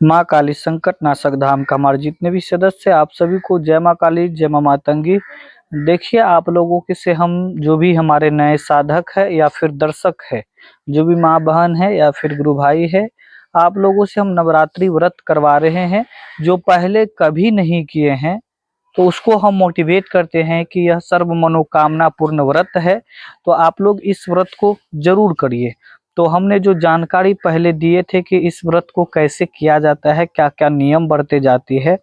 माँ काली संकट नाशक धाम का हमारे जितने भी सदस्य हैं, आप सभी को जय माँ काली, जय माँ मातंगी। देखिए, आप लोगों के से हम जो भी हमारे नए साधक है या फिर दर्शक है, जो भी माँ बहन है या फिर गुरु भाई है, आप लोगों से हम नवरात्रि व्रत करवा रहे हैं। जो पहले कभी नहीं किए हैं तो उसको हम मोटिवेट करते हैं कि यह सर्व मनोकामना पूर्ण व्रत है, तो आप लोग इस व्रत को जरूर करिए। तो हमने जो जानकारी पहले दिए थे कि इस व्रत को कैसे किया जाता है, क्या क्या नियम बरते जाती है,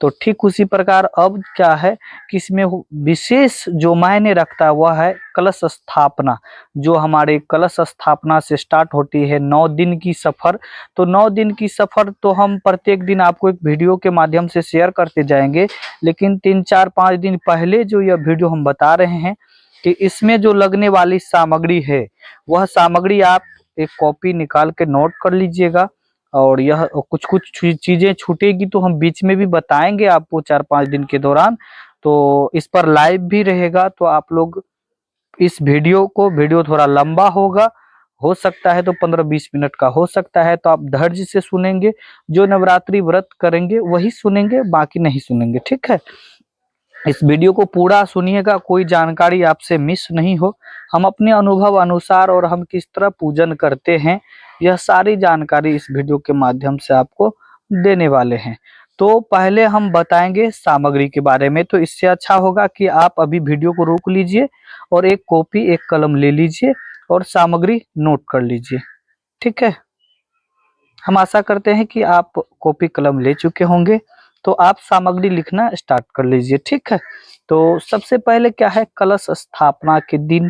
तो ठीक उसी प्रकार अब क्या है कि इसमें विशेष जो मायने रखता है वह है कलश स्थापना। जो हमारे कलश स्थापना से स्टार्ट होती है 9 दिन की सफर। तो 9 दिन की सफर तो हम प्रत्येक दिन आपको एक वीडियो के माध्यम से शेयर करते जाएंगे, लेकिन 3 4 5 दिन पहले जो यह वीडियो हम बता रहे हैं कि इसमें जो लगने वाली सामग्री है, वह सामग्री आप एक कॉपी निकाल के नोट कर लीजिएगा। और यह कुछ कुछ चीजें छूटेगी तो हम बीच में भी बताएंगे आपको 4 5 दिन के दौरान। तो इस पर लाइव भी रहेगा, तो आप लोग इस वीडियो थोड़ा लंबा होगा, हो सकता है तो 15 20 मिनट का हो सकता है, तो आप धैर्य से सुनेंगे। जो नवरात्रि व्रत करेंगे वही सुनेंगे, बाकी नहीं सुनेंगे, ठीक है। इस वीडियो को पूरा सुनिएगा, कोई जानकारी आपसे मिस नहीं हो। हम अपने अनुभव अनुसार और हम किस तरह पूजन करते हैं, यह सारी जानकारी इस वीडियो के माध्यम से आपको देने वाले हैं। तो पहले हम बताएंगे सामग्री के बारे में, तो इससे अच्छा होगा कि आप अभी वीडियो को रोक लीजिए और एक कॉपी एक कलम ले लीजिए और सामग्री नोट कर लीजिए, ठीक है। हम आशा करते हैं कि आप कॉपी कलम ले चुके होंगे, तो आप सामग्री लिखना स्टार्ट कर लीजिए, ठीक है। तो सबसे पहले क्या है, कलश स्थापना के दिन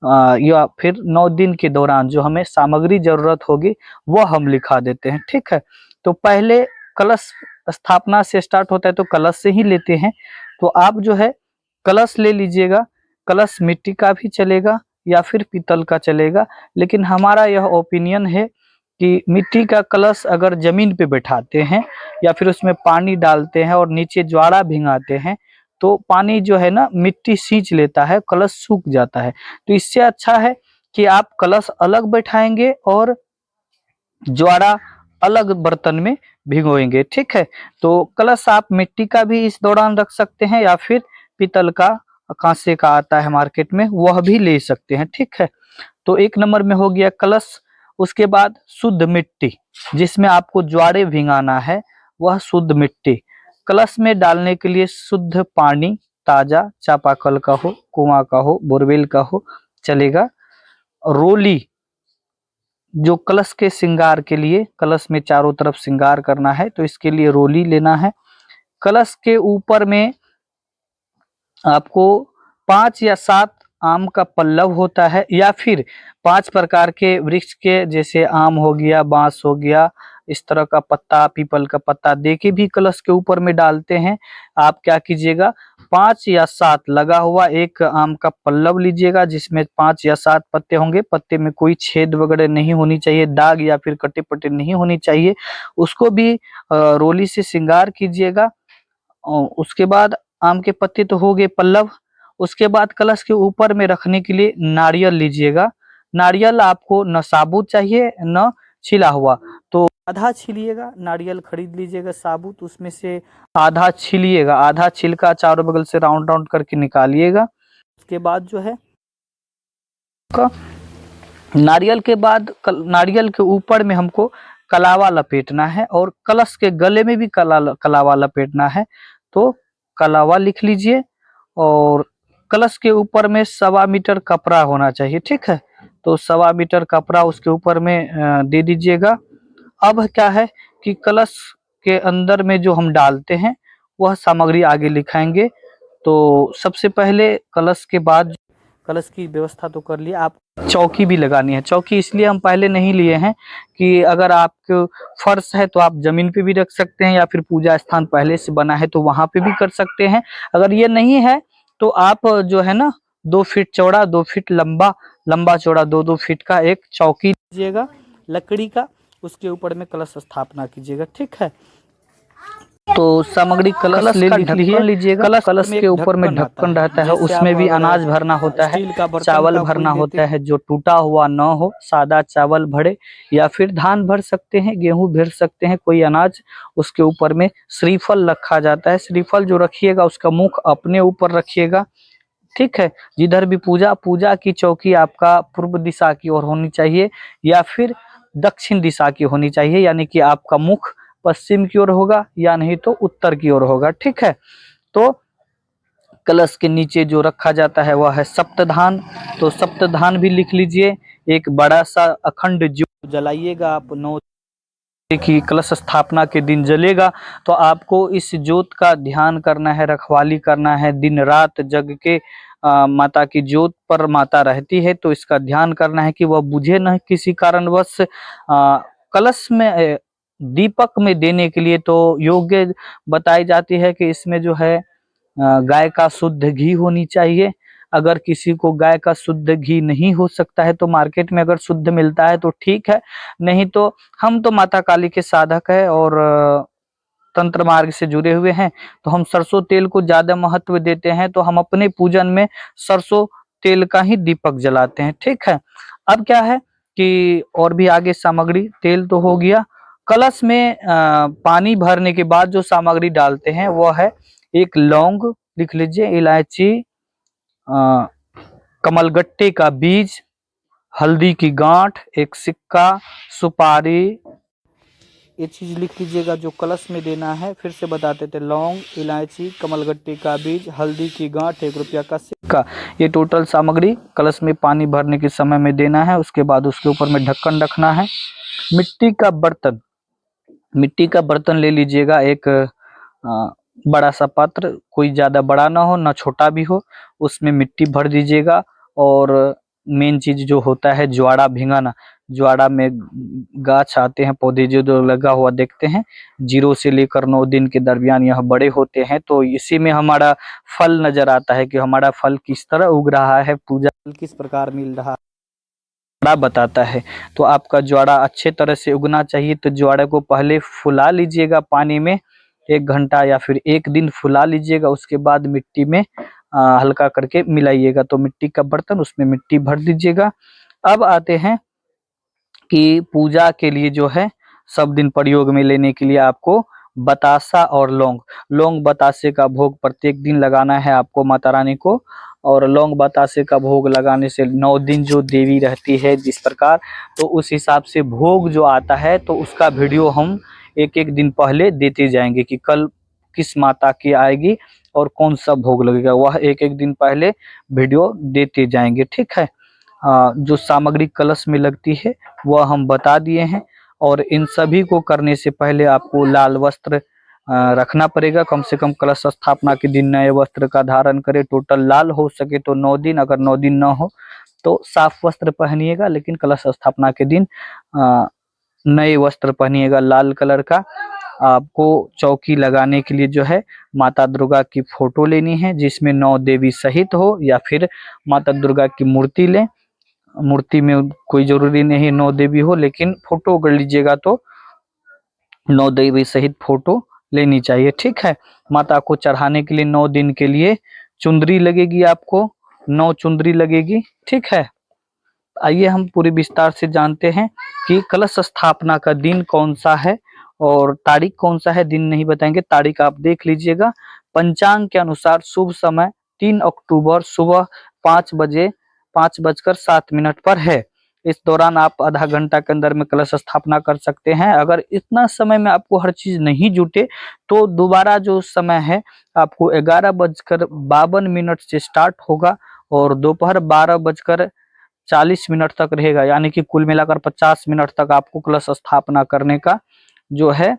या फिर 9 दिन के दौरान जो हमें सामग्री जरूरत होगी वह हम लिखा देते हैं, ठीक है। तो पहले कलश स्थापना से स्टार्ट होता है, तो कलश से ही लेते हैं। तो आप जो है कलश ले लीजिएगा। कलश मिट्टी का भी चलेगा या फिर पीतल का चलेगा, लेकिन हमारा यह ओपिनियन है कि मिट्टी का कलश अगर जमीन पे बैठाते हैं या फिर उसमें पानी डालते हैं और नीचे ज्वाड़ा भिंगाते हैं, तो पानी जो है ना मिट्टी सींच लेता है, कलश सूख जाता है। तो इससे अच्छा है कि आप कलश अलग बैठाएंगे और ज्वाड़ा अलग बर्तन में भिगोएंगे, ठीक है। तो कलश आप मिट्टी का भी इस दौरान रख सकते हैं या फिर पीतल का, कांसे का आता है मार्केट में, वह भी ले सकते हैं, ठीक है। तो 1 नंबर में हो गया कलश। उसके बाद शुद्ध मिट्टी, जिसमें आपको ज्वारे भिंगाना है, वह शुद्ध मिट्टी। कलश में डालने के लिए शुद्ध पानी, ताजा चापाकल का हो, कुआं का हो, बोरवेल का हो, चलेगा। रोली, जो कलश के श्रृंगार के लिए, कलश में चारों तरफ श्रृंगार करना है तो इसके लिए रोली लेना है। कलश के ऊपर में आपको 5 या 7 आम का पल्लव होता है, या फिर 5 प्रकार के वृक्ष के, जैसे आम हो गया, बांस हो गया, इस तरह का पत्ता, पीपल का पत्ता देके भी कलश के ऊपर में डालते हैं। आप क्या कीजिएगा, 5 या 7 लगा हुआ एक आम का पल्लव लीजिएगा, जिसमें 5 या 7 पत्ते होंगे। पत्ते में कोई छेद वगैरह नहीं होनी चाहिए, दाग या फिर कटे पट्टे नहीं होनी चाहिए। उसको भी रोली से श्रृंगार कीजिएगा। और उसके बाद आम के पत्ते तो हो गए, पल्लव। उसके बाद कलश के ऊपर में रखने के लिए नारियल लीजिएगा। नारियल आपको न साबुत चाहिए न छिला हुआ, तो आधा छिलिएगा। नारियल खरीद लीजिएगा साबुत, उसमें से आधा छिलिएगा, आधा छिलका चारों बगल से राउंड राउंड करके निकालिएगा। उसके बाद जो है नारियल के बाद नारियल के ऊपर में हमको कलावा लपेटना है और कलश के गले में भी कलावा लपेटना है। तो कलावा लिख लीजिए और कलश के ऊपर में 1.25 मीटर कपड़ा होना चाहिए, ठीक है। तो 1.25 मीटर कपड़ा उसके ऊपर में दे दीजिएगा। अब क्या है कि कलश के अंदर में जो हम डालते हैं वह सामग्री आगे लिखाएंगे। तो सबसे पहले कलश के बाद कलश की व्यवस्था तो कर लिया, आप चौकी भी लगानी है। चौकी इसलिए हम पहले नहीं लिए हैं कि अगर आपको फर्श है तो आप जमीन पे भी रख सकते हैं, या फिर पूजा स्थान पहले से बना है तो वहां पे भी कर सकते हैं। अगर ये नहीं है तो आप जो है ना 2 फीट चौड़ा 2 फीट लंबा, लंबा चौड़ा 2 2 फीट का एक चौकी लीजिएगा लकड़ी का, उसके ऊपर में कलश स्थापना कीजिएगा, ठीक है। तो सामग्री कलश ले ढक्कन लीजिएगा। कलश के ऊपर में ढक्कन रहता है, उसमें भी अनाज भरना होता है, चावल भरना होता है, जो टूटा हुआ न हो, सादा चावल भरे या फिर धान भर सकते हैं, गेहूं भर सकते हैं, कोई अनाज। उसके ऊपर में श्रीफल रखा जाता है। श्रीफल जो रखिएगा उसका मुख अपने ऊपर रखिएगा, ठीक है। जिधर भी पूजा की चौकी आपका पूर्व दिशा की ओर होनी चाहिए या फिर दक्षिण दिशा की होनी चाहिए, यानी कि आपका मुख पश्चिम की ओर होगा या नहीं तो उत्तर की ओर होगा, ठीक है। तो कलश के नीचे जो रखा जाता है वह है सप्तधान। तो सप्तधान भी लिख लीजिए। एक बड़ा सा अखंड ज्योत जलाइएगा आप, 9 की कलश स्थापना के दिन जलेगा। तो आपको इस ज्योत का ध्यान करना है, रखवाली करना है, दिन रात जग के माता की ज्योत पर माता रहती है, तो इसका ध्यान करना है कि वह बुझे न किसी कारणवश। कलश में दीपक में देने के लिए तो योग्य बताई जाती है कि इसमें जो है गाय का शुद्ध घी होनी चाहिए। अगर किसी को गाय का शुद्ध घी नहीं हो सकता है तो मार्केट में अगर शुद्ध मिलता है तो ठीक है, नहीं तो हम तो माता काली के साधक है और तंत्र मार्ग से जुड़े हुए हैं, तो हम सरसों तेल को ज्यादा महत्व देते हैं। तो हम अपने पूजन में सरसों तेल का ही दीपक जलाते हैं, ठीक है। अब क्या है कि और भी आगे सामग्री, तेल तो हो गया। कलश में पानी भरने के बाद जो सामग्री डालते हैं वह है एक लौंग लिख लीजिए, इलायची, कमलगट्टे का बीज, हल्दी की गांठ, एक सिक्का, सुपारी, ये चीज लिख लीजिएगा जो कलश में देना है। फिर से बताते थे, लौंग, इलायची, कमलगट्टे का बीज, हल्दी की गांठ, 1 रुपया का सिक्का, ये टोटल सामग्री कलश में पानी भरने के समय में देना है। उसके बाद उसके ऊपर में ढक्कन रखना है। मिट्टी का बर्तन, मिट्टी का बर्तन ले लीजिएगा, एक बड़ा सा पात्र, कोई ज्यादा बड़ा ना हो ना छोटा भी हो, उसमें मिट्टी भर दीजिएगा। और मेन चीज जो होता है ज्वाड़ा भिंगाना। ज्वाड़ा में गाछ आते हैं, पौधे जो लगा हुआ देखते हैं, 0 से लेकर 9 दिन के दरमियान यह बड़े होते हैं। तो इसी में हमारा फल नजर आता है कि हमारा फल किस तरह उग रहा है, पूजा किस प्रकार मिल रहा है, बड़ा बताता है। तो आपका ज्वाड़ा अच्छे तरह से उगना चाहिए। तो ज्वाड़े को पहले फुला लीजिएगा पानी में, 1 घंटा या फिर 1 दिन फुला लीजिएगा। उसके बाद मिट्टी में हल्का करके मिलाइएगा। तो मिट्टी का बर्तन, उसमें मिट्टी भर दीजिएगा। अब आते हैं कि पूजा के लिए जो है सब दिन प्रयोग में लेने के लिए आपको बतासा और लौंग, लौंग बतासे का भोग प्रत्येक दिन लगाना है आपको माता रानी को। और लौंग बतासे का भोग लगाने से 9 दिन जो देवी रहती है जिस प्रकार, तो उस हिसाब से भोग जो आता है तो उसका वीडियो हम एक एक दिन पहले देते जाएंगे कि कल किस माता की आएगी और कौन सा भोग लगेगा, वह एक एक दिन पहले वीडियो देते जाएंगे, ठीक है। जो सामग्री कलश में लगती है वह हम बता दिए हैं। और इन सभी को करने से पहले आपको लाल वस्त्र रखना पड़ेगा। कम से कम कलश स्थापना के दिन नए वस्त्र का धारण करें। टोटल लाल हो सके तो 9 दिन, अगर 9 दिन न हो तो साफ वस्त्र पहनिएगा, लेकिन कलश स्थापना के दिन नए वस्त्र पहनिएगा लाल कलर का। आपको चौकी लगाने के लिए जो है माता दुर्गा की फोटो लेनी है, जिसमें 9 देवी सहित हो, या फिर माता दुर्गा की मूर्ति लें। मूर्ति में कोई जरूरी नहीं 9 देवी हो, लेकिन फोटो अगर लीजिएगा तो 9 देवी सहित फोटो लेनी चाहिए, ठीक है। माता को चढ़ाने के लिए 9 दिन के लिए चुंदरी लगेगी, आपको 9 चुंदरी लगेगी, ठीक है। आइए हम पूरी विस्तार से जानते हैं कि कलश स्थापना का दिन कौन सा है और तारीख कौन सा है। दिन नहीं बताएंगे, तारीख आप देख लीजिएगा। पंचांग के अनुसार शुभ समय 3 अक्टूबर सुबह 5:07 पर है। इस दौरान आप आधा घंटा के अंदर में कलश स्थापना कर सकते हैं। अगर इतना समय में आपको हर चीज नहीं जुटे तो दोबारा जो समय है आपको 11:52 से स्टार्ट होगा और दोपहर 12:40 तक रहेगा, यानी कि कुल मिलाकर 50 मिनट तक आपको कलश स्थापना करने का जो है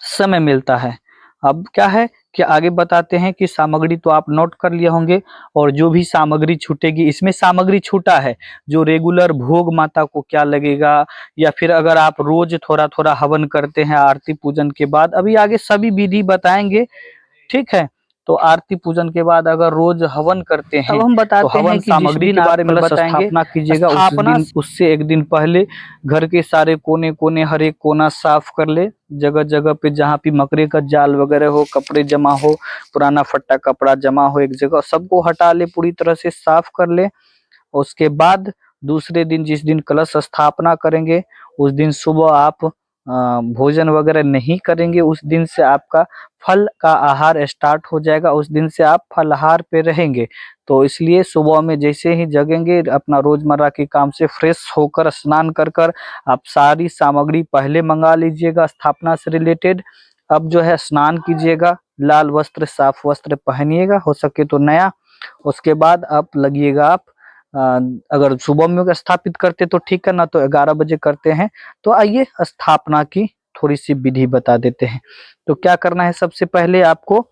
समय मिलता है। अब क्या है कि आगे बताते हैं कि सामग्री तो आप नोट कर लिए होंगे, और जो भी सामग्री छूटेगी, इसमें सामग्री छूटा है जो रेगुलर भोग माता को क्या लगेगा, या फिर अगर आप रोज थोड़ा थोड़ा हवन करते हैं आरती पूजन के बाद, अभी आगे सभी विधि बताएंगे, ठीक है। तो आरती पूजन के बाद अगर रोज हवन करते हैं, अब हम बताते हैं कि सामग्री के बारे में बताएंगे। स्थापना कीजिएगा उस दिन, उससे एक दिन पहले घर के सारे कोने कोने, हर एक कोना साफ कर ले। जगह जगह पे जहाँ पे मकड़े का जाल वगैरह हो, कपड़े जमा हो, पुराना फट्टा कपड़ा जमा हो, एक जगह सबको हटा ले, पूरी तरह से साफ कर ले। उसके बाद दूसरे दिन, जिस दिन कलश स्थापना करेंगे, उस दिन सुबह आप भोजन वगैरह नहीं करेंगे। उस दिन से आपका फल का आहार स्टार्ट हो जाएगा, उस दिन से आप फलाहार पे रहेंगे। तो इसलिए सुबह में जैसे ही जगेंगे, अपना रोजमर्रा के काम से फ्रेश होकर स्नान कर कर आप सारी सामग्री पहले मंगा लीजिएगा स्थापना से रिलेटेड। अब जो है स्नान कीजिएगा, लाल वस्त्र, साफ वस्त्र पहनिएगा, हो सके तो नया। उसके बाद आप लगिएगा आप अगर सुबह में स्थापित करते तो ठीक है, ना तो 11 बजे करते हैं। तो आइए स्थापना की थोड़ी सी विधि बता देते हैं। तो क्या करना है, सबसे पहले आपको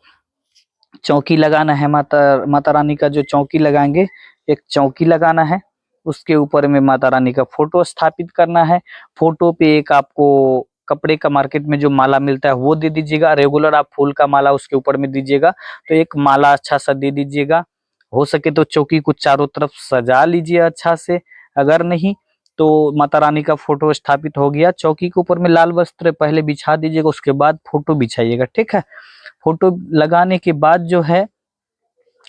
चौकी लगाना है। माता रानी का जो चौकी लगाएंगे, एक चौकी लगाना है। उसके ऊपर में माता रानी का फोटो स्थापित करना है। फोटो पे एक आपको कपड़े का मार्केट में जो माला मिलता है वो दे दीजिएगा। रेगुलर आप फूल का माला उसके ऊपर में दीजिएगा, तो एक माला अच्छा सा दे दीजिएगा। हो सके तो चौकी को चारों तरफ सजा लीजिए अच्छा से। अगर नहीं तो माता रानी का फोटो स्थापित हो गया, चौकी के ऊपर में लाल वस्त्र पहले बिछा दीजिएगा, उसके बाद फोटो बिछाइएगा, ठीक है। फोटो लगाने के बाद जो है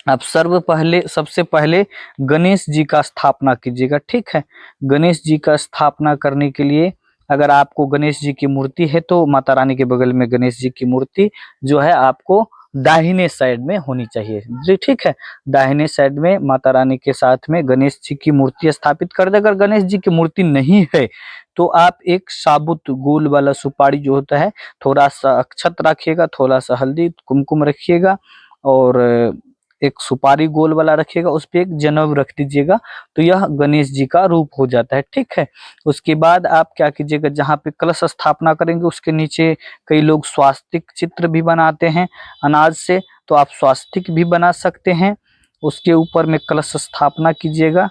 आप सबसे पहले गणेश जी का स्थापना कीजिएगा, ठीक है। गणेश जी का स्थापना करने के लिए, अगर आपको गणेश जी की मूर्ति है तो माता रानी के बगल में गणेश जी की मूर्ति जो है आपको दाहिने साइड में होनी चाहिए जी, ठीक है। दाहिने साइड में माता रानी के साथ में गणेश जी की मूर्ति स्थापित कर दे। अगर गणेश जी की मूर्ति नहीं है तो आप एक साबुत गोल वाला सुपारी जो होता है, थोड़ा सा अक्षत रखिएगा, थोड़ा सा हल्दी कुमकुम रखिएगा, और एक सुपारी गोल वाला रखिएगा, उस पे एक जनेऊ रख दीजिएगा। तो यह गणेश जी का रूप हो जाता है, ठीक है। उसके बाद आप क्या कीजिएगा, जहाँ पे कलश स्थापना करेंगे उसके नीचे कई लोग स्वास्तिक चित्र भी बनाते हैं अनाज से, तो आप स्वास्तिक भी बना सकते हैं। उसके ऊपर में कलश स्थापना कीजिएगा।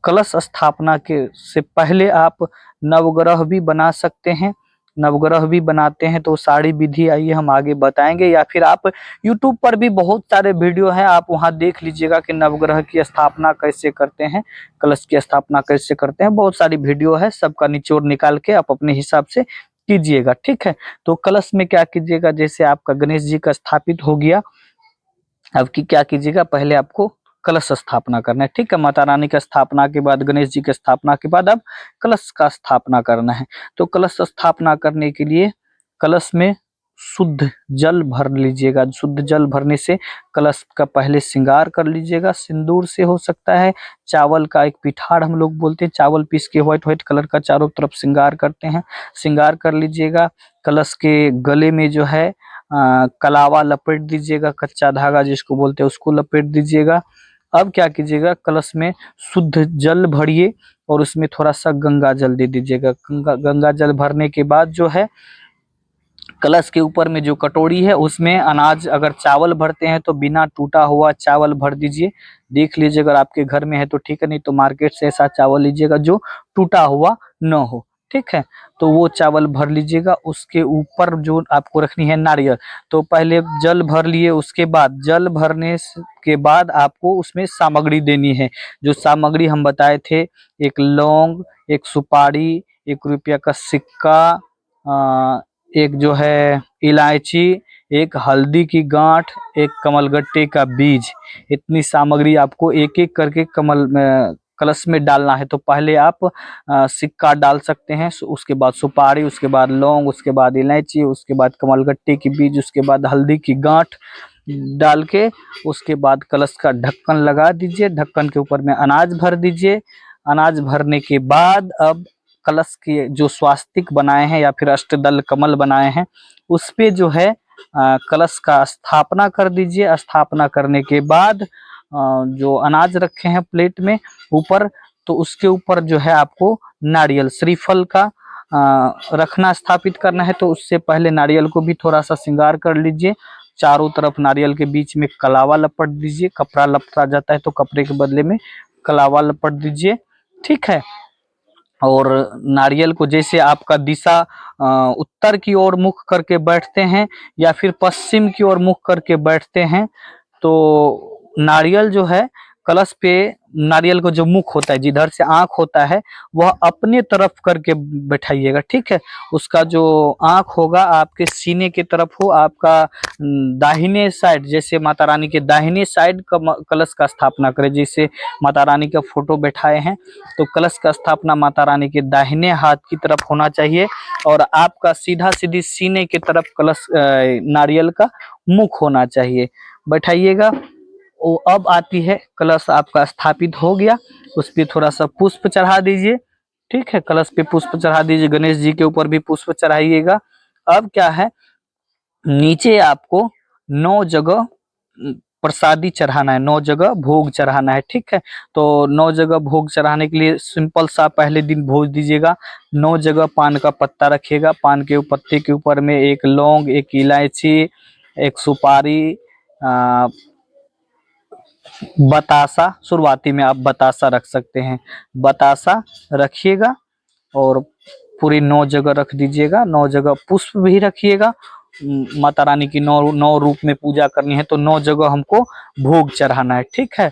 कलश स्थापना के से पहले आप नवग्रह भी बना सकते हैं। नवग्रह भी बनाते हैं तो सारी विधि आइए हम आगे बताएंगे, या फिर आप YouTube पर भी बहुत सारे वीडियो हैं, आप वहां देख लीजिएगा कि नवग्रह की स्थापना कैसे करते हैं, कलश की स्थापना कैसे करते हैं। बहुत सारी वीडियो है, सबका निचोड़ निकाल के आप अपने हिसाब से कीजिएगा, ठीक है। तो कलश में क्या कीजिएगा, जैसे आपका गणेश जी का स्थापित हो गया, अब की क्या कीजिएगा, पहले आपको कलश स्थापना करना है, ठीक है। माता रानी का स्थापना के बाद, गणेश जी की स्थापना के बाद अब कलश का स्थापना करना है। तो कलश स्थापना करने के लिए कलश में शुद्ध जल भर लीजिएगा। शुद्ध जल भरने से कलश का पहले श्रृंगार कर लीजिएगा, सिंदूर से हो सकता है, चावल का एक पिठार हम लोग बोलते हैं, चावल पीस के व्हाइट कलर का चारों तरफ श्रृंगार करते हैं, श्रृंगार कर लीजिएगा। कलश के गले में जो है कलावा लपेट दीजिएगा, कच्चा धागा जिसको बोलते हैं उसको लपेट दीजिएगा। अब क्या कीजिएगा, कलश में शुद्ध जल भरिए और उसमें थोड़ा सा गंगा जल दे दीजिएगा। गंगा जल भरने के बाद जो है कलश के ऊपर में जो कटोरी है उसमें अनाज, अगर चावल भरते हैं तो बिना टूटा हुआ चावल भर दीजिए। देख लीजिए अगर आपके घर में है तो ठीक है, नहीं तो मार्केट से ऐसा चावल लीजिएगा जो टूटा हुआ न हो, ठीक है। तो वो चावल भर लीजिएगा। उसके ऊपर जो आपको रखनी है नारियल, तो पहले जल भर लिए, उसके बाद जल भरने के बाद आपको उसमें सामग्री देनी है। जो सामग्री हम बताए थे, एक लौंग, एक सुपारी, 1 रुपया का सिक्का, एक जो है इलायची, एक हल्दी की गांठ, एक कमलगट्टे का बीज। इतनी सामग्री आपको एक एक करके कलश में डालना है। तो पहले आप सिक्का डाल सकते हैं, उसके बाद सुपारी, उसके बाद लौंग, उसके बाद इलायची, उसके बाद कमलगट्टे की बीज, उसके बाद हल्दी की गांठ डाल के उसके बाद कलश का ढक्कन लगा दीजिए। ढक्कन के ऊपर में अनाज भर दीजिए। अनाज भरने के बाद अब कलश के जो स्वास्तिक बनाए हैं या फिर अष्टदल कमल बनाए हैं उस पे जो है कलश का स्थापना कर दीजिए। स्थापना करने के बाद जो अनाज रखे हैं प्लेट में ऊपर, तो उसके ऊपर जो है आपको नारियल, श्रीफल का रखना, स्थापित करना है। तो उससे पहले नारियल को भी थोड़ा सा श्रृंगार कर लीजिए। चारों तरफ नारियल के बीच में कलावा लपट दीजिए। कपड़ा लपटा जाता है तो कपड़े के बदले में कलावा लपट दीजिए, ठीक है। और नारियल को जैसे आपका दिशा उत्तर की ओर मुख करके बैठते हैं या फिर पश्चिम की ओर मुख करके बैठते हैं, तो नारियल जो है कलश पे, नारियल का जो मुख होता है, जिधर से आंख होता है, वह अपने तरफ करके बैठाइएगा, ठीक है। उसका जो आंख होगा आपके सीने की तरफ हो, आपका दाहिने साइड, जैसे माता रानी के दाहिने साइड का कलश का स्थापना करें। जैसे माता रानी का फोटो बैठाए हैं तो कलश का स्थापना माता रानी के दाहिने हाथ की तरफ होना चाहिए और आपका सीधा सीधी सीने की तरफ कलश नारियल का मुख होना चाहिए। बैठाइएगा। वो अब आती है, कलश आपका स्थापित हो गया, उस पर थोड़ा सा पुष्प चढ़ा दीजिए, ठीक है। कलश पे पुष्प चढ़ा दीजिए, गणेश जी के ऊपर भी पुष्प चढ़ाइएगा। अब क्या है, नीचे आपको 9 जगह प्रसादी चढ़ाना है, 9 जगह भोग चढ़ाना है, ठीक है। तो 9 जगह भोग चढ़ाने के लिए सिंपल सा पहले दिन भोज दीजिएगा। 9 जगह पान का पत्ता रखिएगा, पान के पत्ते के ऊपर में एक लौंग, एक इलायची, एक सुपारी, बतासा, शुरुआती में आप बतासा रख सकते हैं, बतासा रखिएगा और पूरी 9 जगह रख दीजिएगा। 9 जगह पुष्प भी रखिएगा। माता रानी की 9 रूप में पूजा करनी है तो 9 जगह हमको भोग चढ़ाना है, ठीक है।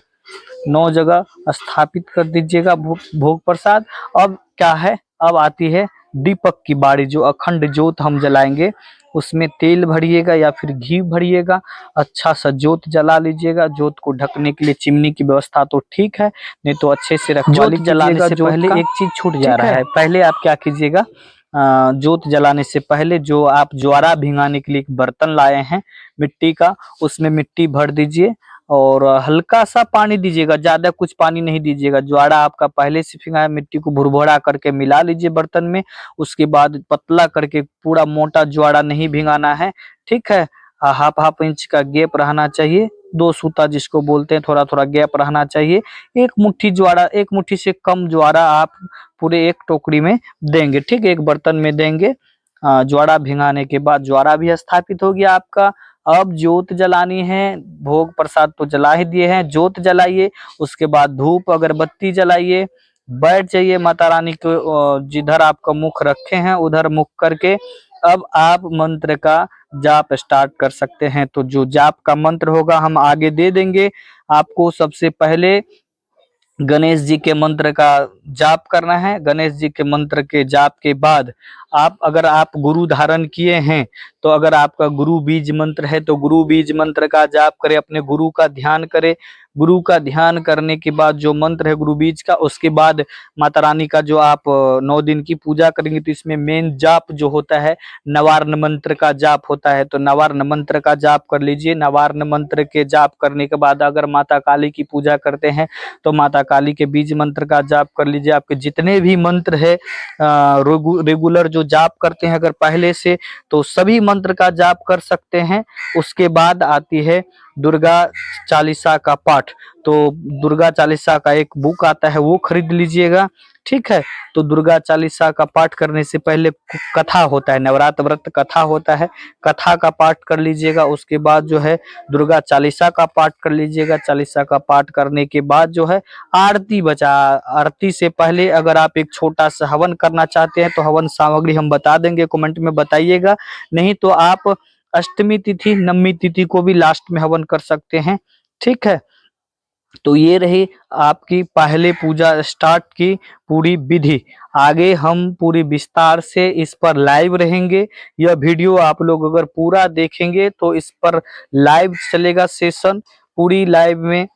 9 जगह स्थापित कर दीजिएगा भोग प्रसाद। अब क्या है, अब आती है दीपक की बारी, जो अखंड ज्योत हम जलाएंगे। उसमें तेल भरिएगा या फिर घी भरिएगा, अच्छा सा ज्योत जला लीजिएगा। ज्योत को ढकने के लिए चिमनी की व्यवस्था तो ठीक है, नहीं तो अच्छे से रखवाली जलाने से पहले एक चीज छूट जा रहा है। पहले आप क्या कीजिएगा, ज्योत जलाने से पहले जो आप ज्वारा भिंगाने के लिए एक बर्तन लाए हैं मिट्टी का, उसमें मिट्टी भर दीजिए और हल्का सा पानी दीजिएगा, ज्यादा कुछ पानी नहीं दीजिएगा। ज्वारा आपका पहले से भिंगा है, मिट्टी को भुरभुरा करके मिला लीजिए बर्तन में। उसके बाद पतला करके, पूरा मोटा ज्वारा नहीं भिंगाना है, ठीक है। हाफ हाफ इंच का गैप रहना चाहिए, 2 सूता जिसको बोलते हैं, थोड़ा थोड़ा गैप रहना चाहिए। एक मुट्ठी ज्वारा, एक मुट्ठी से कम ज्वारा आप पूरे एक टोकरी में देंगे, ठीक है, एक बर्तन में देंगे। ज्वारा भिंगाने के बाद ज्वारा भी स्थापित हो गया आपका। अब ज्योत जलानी है, भोग प्रसाद तो जला ही दिए हैं, ज्योत जलाइए। उसके बाद धूप अगरबत्ती जलाइए, बैठ जाइए माता रानी को, जिधर आपका मुख रखे हैं उधर मुख करके अब आप मंत्र का जाप स्टार्ट कर सकते हैं। तो जो जाप का मंत्र होगा हम आगे दे देंगे आपको। सबसे पहले गणेश जी के मंत्र का जाप करना है। गणेश जी के मंत्र के जाप के बाद अगर आप गुरु धारण किए हैं तो अगर आपका गुरु बीज मंत्र है तो गुरु बीज मंत्र का जाप करें, अपने गुरु का ध्यान करें। गुरु का ध्यान करने के बाद जो मंत्र है गुरु बीज का, उसके बाद माता रानी का जो आप 9 दिन की पूजा करेंगे तो इसमें मेन जाप जो होता है नवार्ण मंत्र का जाप होता है, तो नवार्ण मंत्र का जाप कर लीजिए। नवार्ण मंत्र के जाप करने के बाद अगर माता काली की पूजा करते हैं तो माता काली के बीज मंत्र का जाप कर लीजिए। आपके जितने भी मंत्र है रेगुलर जो जाप करते हैं अगर पहले से, तो सभी मंत्र का जाप कर सकते हैं। उसके बाद आती है दुर्गा चालीसा का पाठ। तो दुर्गा चालीसा का एक बुक आता है वो खरीद लीजिएगा, ठीक है। तो दुर्गा चालीसा का पाठ करने से पहले कथा होता है, नवरात्र व्रत कथा होता है, कथा का पाठ कर लीजिएगा। उसके बाद जो है दुर्गा चालीसा का पाठ कर लीजिएगा। चालीसा का पाठ करने के बाद जो है आरती से पहले अगर आप एक छोटा सा हवन करना चाहते हैं तो हवन सामग्री हम बता देंगे, कमेंट में बताइएगा। नहीं तो आप अष्टमी तिथि, नवमी तिथि को भी लास्ट में हवन कर सकते हैं, ठीक है। तो ये रही आपकी पहले पूजा स्टार्ट की पूरी विधि। आगे हम पूरी विस्तार से इस पर लाइव रहेंगे। यह वीडियो आप लोग अगर पूरा देखेंगे तो इस पर लाइव चलेगा सेशन। पूरी लाइव में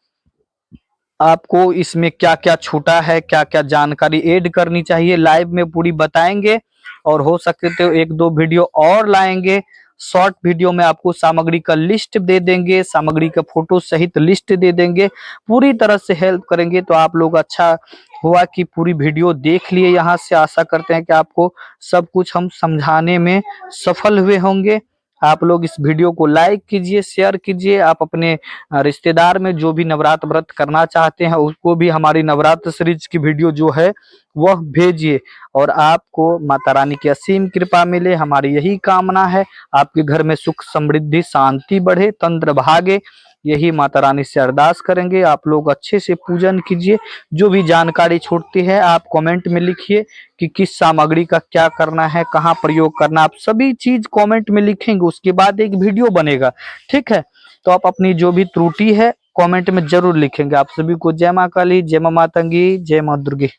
आपको इसमें क्या क्या छूटा है, क्या क्या जानकारी ऐड करनी चाहिए, लाइव में पूरी बताएंगे। और हो सके तो 1-2 वीडियो और लाएंगे। शॉर्ट वीडियो में आपको सामग्री का लिस्ट दे देंगे, सामग्री का फोटो सहित लिस्ट दे देंगे, पूरी तरह से हेल्प करेंगे। तो आप लोग अच्छा हुआ कि पूरी वीडियो देख लिए। यहाँ से आशा करते हैं कि आपको सब कुछ हम समझाने में सफल हुए होंगे। आप लोग इस वीडियो को लाइक कीजिए, शेयर कीजिए। आप अपने रिश्तेदार में जो भी नवरात्र व्रत करना चाहते हैं उसको भी हमारी नवरात्र सीरीज की वीडियो जो है वह भेजिए। और आपको माता रानी की असीम कृपा मिले, हमारी यही कामना है। आपके घर में सुख समृद्धि शांति बढ़े, तंत्र भागे, यही माता रानी से अरदास करेंगे। आप लोग अच्छे से पूजन कीजिए। जो भी जानकारी छूटती है आप कमेंट में लिखिए कि किस सामग्री का क्या करना है, कहाँ प्रयोग करना है। आप सभी चीज कमेंट में लिखेंगे, उसके बाद एक वीडियो बनेगा। ठीक है, तो आप अपनी जो भी त्रुटि है कमेंट में जरूर लिखेंगे। आप सभी को जय माँ काली, जय माँ मातंगी, जय माँ दुर्गे।